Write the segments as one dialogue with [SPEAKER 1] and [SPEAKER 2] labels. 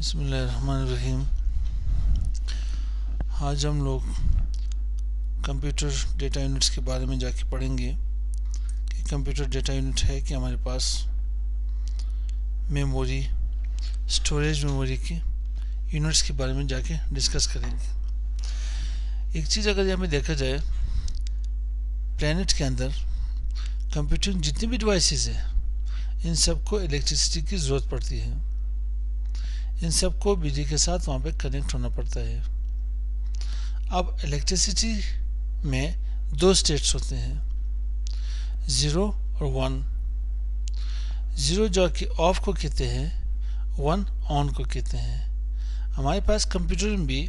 [SPEAKER 1] बिस्मिल्लाहिर्रहमानिर्रहीम। आज हम लोग कंप्यूटर डेटा यूनिट्स के बारे में जाके पढ़ेंगे कि कंप्यूटर डेटा यूनिट है कि हमारे पास मेमोरी, स्टोरेज मेमोरी की यूनिट्स के बारे में जाके डिस्कस करेंगे। एक चीज़ अगर यहाँ पे देखा जाए, प्लैनेट के अंदर कंप्यूटिंग जितनी भी डिवाइसेस है इन सबको इलेक्ट्रिसिटी की ज़रूरत पड़ती है। इन सबको बिजली के साथ वहाँ पे कनेक्ट होना पड़ता है। अब इलेक्ट्रिसिटी में दो स्टेट्स होते हैं, ज़ीरो और वन। ज़ीरो जो कि ऑफ को कहते हैं, वन ऑन को कहते हैं। हमारे पास कंप्यूटर में भी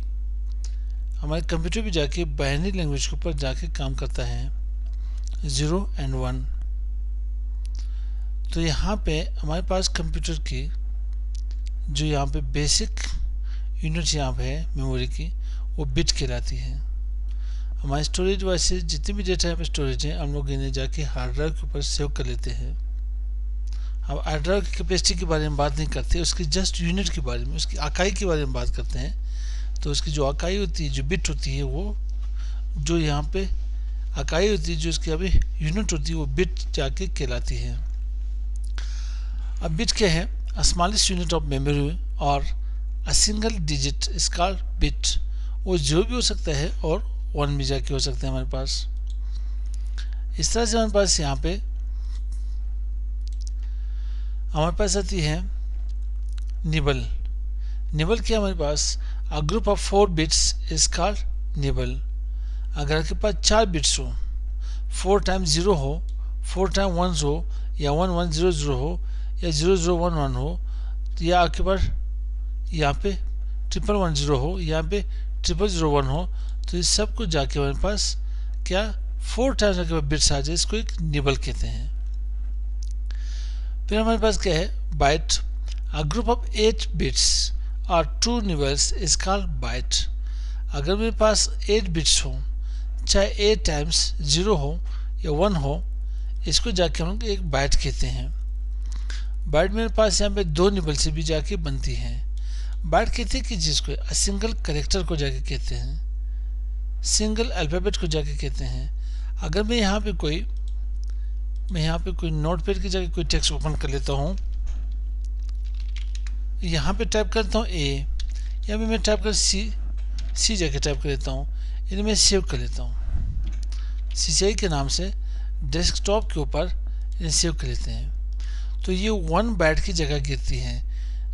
[SPEAKER 1] हमारे कंप्यूटर भी जाके बाइनरी लैंग्वेज के ऊपर जाके काम करता है, ज़ीरो एंड वन। तो यहाँ पे हमारे पास कंप्यूटर की जो यहाँ पे बेसिक यूनिट यहाँ पे है मेमोरी की, वो बिट कहलाती है। हमारे स्टोरेज डिवाइसेस जितने भी डेटा यहाँ पे स्टोरेज है, हम लोग इन्हें जाके हार्ड ड्राइव के ऊपर सेव कर लेते हैं। अब हार्ड ड्राइव की कैपेसिटी के बारे में बात नहीं करते, उसकी जस्ट यूनिट के बारे में, उसकी इकाई के बारे में बात करते हैं। तो उसकी जो इकाई होती है, जो बिट होती है, वो जो यहाँ पे इकाई होती है, जो उसकी अभी यूनिट होती है, वो बिट जाके कहलाती है। अब बिट क्या है? A smallest unit of memory or a single digit is called bit। वो जो भी हो सकता है और वन भी जाके हो सकता है हमारे पास। इस तरह से हमारे पास यहाँ पे हमारे पास आती है निबल। निबल क्या हमारे पास? a group of 4 bits is called nibble. अगर आपके पास 4 बिट्स हो, 4 टाइम्स 0 हो, 4 टाइम 1 हो, या 1 1 0 0 हो, या 0 0 1 1 हो, तो या आपके पास यहाँ पे 1 1 1 0 हो, यहाँ पे 0 0 0 1 हो, तो इस सब को जाके हमारे पास क्या 4 टाइम्स आपके पास बिट्स आ जाए, इसको एक निबल कहते हैं। फिर हमारे पास क्या है? Byte. A group of 8 bits और 2 निबल्स इज कॉल्ड बाइट। अगर मेरे पास 8 बिट्स हो, चाहे 8 टाइम्स 0 हो या 1 हो, इसको जाके हम लोग एक बाइट कहते हैं। बाइट मेरे पास यहाँ पे 2 निबल से भी जाके बनती है। बाइट कहते हैं कि जिसको सिंगल कैरेक्टर को जाके कहते हैं, सिंगल अल्फ़ाबेट को जाके कहते हैं। अगर मैं यहाँ पे कोई नोटपैड की जगह कोई टेक्स्ट ओपन कर लेता हूँ, यहाँ पे टाइप करता हूँ ए, या मैं टाइप कर सी जाके टाइप कर लेता हूँ, इन्हें मैं सेव कर लेता हूँ। CCI के नाम से डेस्कटॉप के ऊपर इन्हें सेव कर लेते हैं। तो ये 1 बाइट की जगह गिरती है।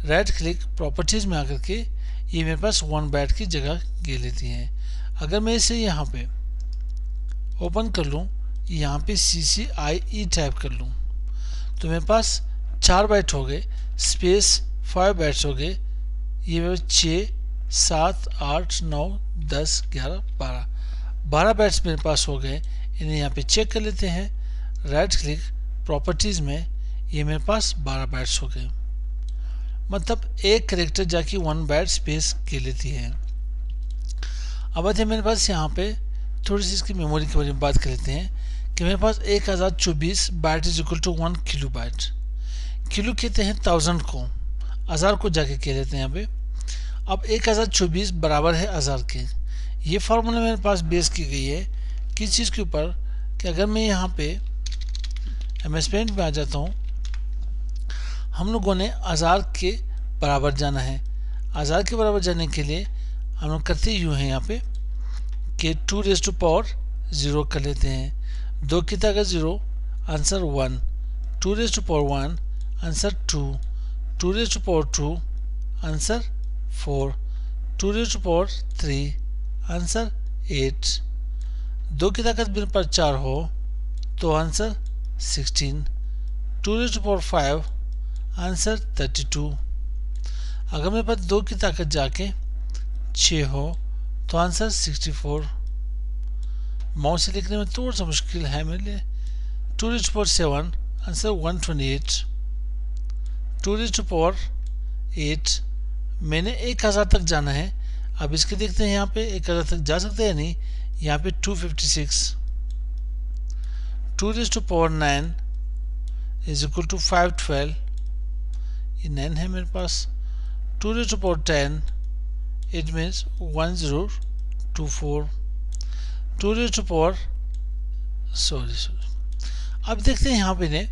[SPEAKER 1] राइट क्लिक प्रॉपर्टीज में आकर के ये मेरे पास 1 बाइट की जगह गिर लेती है। अगर मैं इसे यहाँ पे ओपन कर लूँ, यहाँ पे CCIE टाइप कर लूँ, तो मेरे पास 4 बाइट हो गए, स्पेस 5 बाइट्स हो गए। ये मेरे 6 7 8 9 10 11 12 बाइट्स मेरे पास हो गए। इन्हें यहाँ पे चेक कर लेते हैं। राइट क्लिक प्रॉपर्टीज में ये मेरे पास 12 बाइट्स हो गए। मतलब एक कैरेक्टर जाके 1 बाइट स्पेस के लेती है। अब आते हैं मेरे पास यहाँ पे थोड़ी सी इसकी मेमोरी के बारे में बात कर लेते हैं कि मेरे पास 1024 byte is equal to 1 kilo byte. Kilo कहते हैं 1000 को, 1000 को जाके कह लेते हैं यहाँ पे। अब 1024 बराबर है 1000 के। ये फार्मूला मेरे पास बेस की गई है किस चीज़ के ऊपर? कि अगर मैं यहाँ पे MS पेंट में आ जाता हूँ, हम लोगों ने 1000 के बराबर जाना है। 1000 के बराबर जाने के लिए हम लोग करते यूँ हैं यहाँ पे कि 2 रेज़ टू पावर 0 कर लेते हैं। 2 की ताकत 0, answer 1। 2 raise to power 1, answer 2। 2 raise to power 2, answer 4। 2 raise to power 3, answer 8। 2 की ताकत मेरे पास 4 हो तो answer 16। 2 raise to power 5, answer 32। अगर मेरे पास 2 की ताकत जाके 6 हो तो आंसर 64। माउस से लिखने में थोड़ा सा मुश्किल है मेरे लिए। 2 raise to power 7, answer 128। 2 raise to power 8, मैंने 1000 तक जाना है। अब इसके देखते हैं यहाँ पे 1000 तक जा सकते हैं नहीं। यहाँ पे 256। 2 raise to power 9 is equal to 512। ये 9 है मेरे पास। 2 raised to power 10, it means 1024. 2 raised to power sorry अब देखते हैं यहाँ पे ने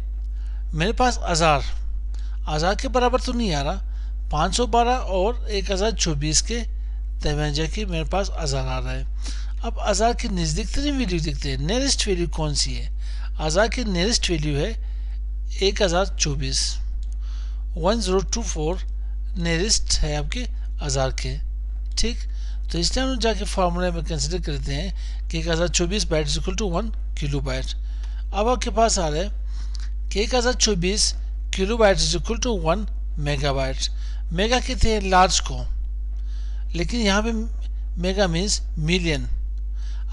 [SPEAKER 1] मेरे पास हजार के बराबर तो नहीं आ रहा, 512 और 1024 के दरमियान के मेरे पास हजार आ रहा है। अब हजार के नज़दीकतरीन वैल्यू देखते हैं, नियरेस्ट वैल्यू कौन सी है। हजार की नियरेस्ट वैल्यू है 1024, 1024 नियरेस्ट है आपके हजार के। ठीक, तो इसलिए हम जाके फार्मूला में कंसिडर करते हैं कि 1024 byte is equal to 1 kilo byte. अब आपके पास आ रहा है कि 1024 kilo byte is equal to 1 megabyte. Mega कहते हैं लार्ज को, लेकिन यहाँ पे मेगा मीन्स मिलियन।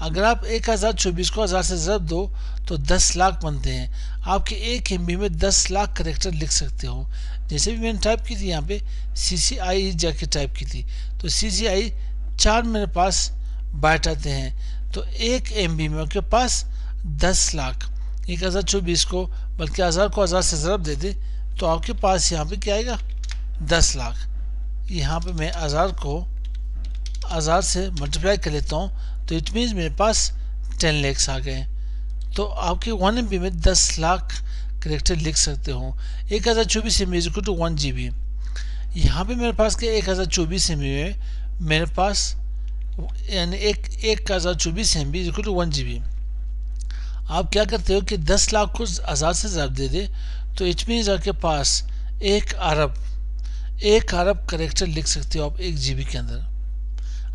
[SPEAKER 1] अगर आप 1024 को 1000 से ज़रब दो तो 10 लाख बनते हैं। आपके 1 MB में 10 लाख करेक्टर लिख सकते हो। जैसे भी मैंने टाइप की थी यहाँ पे CCI जाके टाइप की थी, तो CCI 4 मेरे पास बाइट आते हैं, तो 1 MB में आपके पास 10 लाख। 1024 को बल्कि 1000 को 1000 से ज़रब दे दे तो आपके पास यहाँ पे क्या आएगा 10 लाख। यहाँ पे मैं 1000 को 1000 से मल्टीप्लाई कर लेता हूँ तो इट मीन्स मेरे पास 10 lakhs आ गए। तो आपके 1 MB में 10 लाख करेक्टर लिख सकते हो। 1024 MB is equal to 1 GB। यहाँ पे मेरे पास के 1024 MB में मेरे पास यानी 1024 MB is equal to 1 GB। आप क्या करते हो कि 10 लाख को 1000 से ज़रब दे दे तो इट मीन्स आपके पास 1 अरब करेक्टर लिख सकते हो आप 1 GB के अंदर।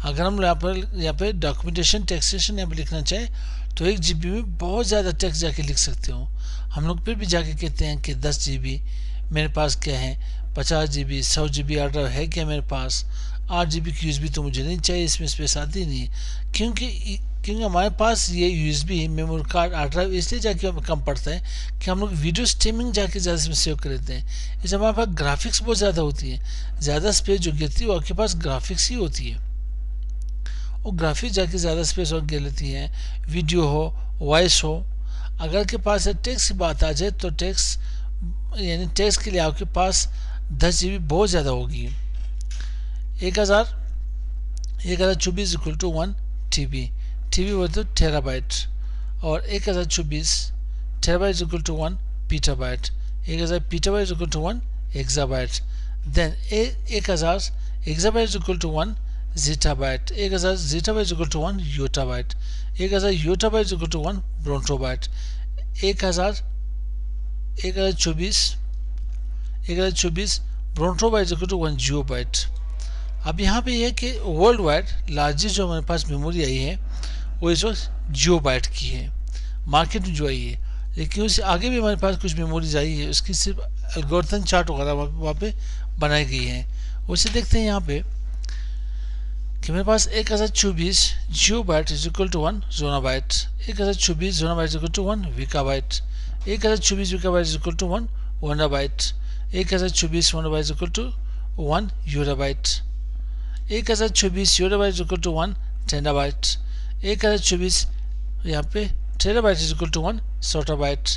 [SPEAKER 1] अगर हम यहाँ पे डॉक्यूमेंटेशन टैक्सेशन यहाँ पे लिखना चाहें तो 1 GB में बहुत ज़्यादा टैक्स जाके लिख सकते हो। हम लोग फिर भी जाके कहते हैं कि 10 GB मेरे पास क्या है, 50 GB 100 GB ऑर्डर है क्या मेरे पास, 8 GB की USB तो मुझे नहीं चाहिए, इसमें स्पेस आती नहीं है, क्योंकि हमारे पास ये USB memory card hard drive इसलिए जाके हमें कम पड़ता है कि हम लोग वीडियो स्ट्रीमिंग जाके ज़्यादा इसमें सेव कर लेते हैं। इससे हमारे पास ग्राफिक्स बहुत ज़्यादा होती है, ज़्यादा स्पेस जो गिरती है वो आपके पास ग्राफिक्स ही होती है, और ग्राफिक्स जाके ज़्यादा स्पेस और गिर लेती हैं। वीडियो हो, वॉइस हो, अगर के पास टेक्स्ट की बात आ जाए तो टेक्स्ट यानी टेक्स्ट के लिए आपके पास 10 GB बहुत ज़्यादा होगी। 1024 इक्वल टू 1 TB, TB बोलते तो टेराबाइट, और 1024 terabyte equal to 1 petabyte, 1000 petabyte equal to 1 exabyte, then 1000 exabyte equal to 1 zettabyte, 1000 zettabyte equal to 1 yottabyte, 1000 yottabyte equal to 1 brontobyte, 1024 brontobyte equal to 1 geobyte. अब यहाँ पे यह कि वर्ल्ड वाइड लार्जेस्ट जो हमारे पास मेमोरी आई है वो इस वक्त जियोबाइट की है, मार्केट में जो आई है, लेकिन उससे आगे भी हमारे पास कुछ मेमोरीज आई है, उसकी सिर्फ एल्गोरिथम चार्ट वगैरह वहाँ पे बनाई गई है। उसे देखते हैं यहाँ पे कि मेरे पास 1024 geobyte is equal to 1 zonabyte, 1024 zonabyte is equal to 1 vikabyte, 1024 vikabyte is equal to 1 wandabyte, 1024 wandabyte is equal to 1 yottabyte, 1024 yottabyte is equal to 1 terabyte, 1024 यहाँ पे terabyte is equal to 1 sotabyte,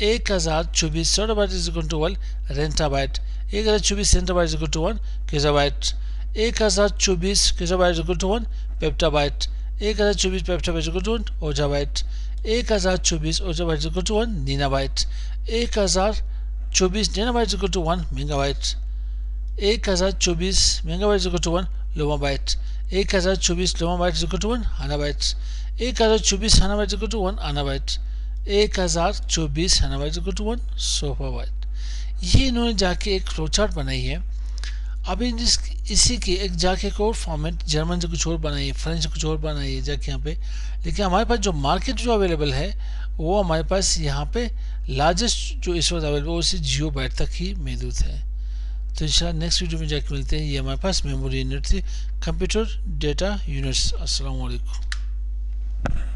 [SPEAKER 1] 1024 sotabyte is equal to 1 rentabyte, 1024 rentabyte is equal to 1 kezabyte, 1024 kezabyte is equal to 1 पेप्टाबाइट, 1024 peptabyte is equal to 1 ozabyte, 1024 ozabyte is equal to 1 ninabyte, 1024 ninabyte is equal to 1 megabyte, 1024 megabyte is equal to 1 lomabyte, 1024 lomabyte is equal to 1 hanabyte, 1024 hanabyte is equal to 1 anabyte, 1024 hanabyte is equal to 1 sofabyte. ये इन्होंने जाके एक flowchart बनाई है। अभी इसी के एक जाके एक और फॉर्मेट जर्मन से कुछ और बनाई है, फ्रेंच से कुछ और बनाई है जाके यहाँ पे, लेकिन हमारे पास जो मार्केट जो अवेलेबल है वो हमारे पास यहाँ पे लार्जेस्ट जो इस वक्त अवेलेबल वो उसी जियोबाइट तक ही मौजूद है। तो इंशाल्लाह नेक्स्ट वीडियो में जाके मिलते हैं। ये हमारे पास मेमोरी यूनिट थी, कंप्यूटर डेटा यूनिट्स। अस्सलाम वालेकुम।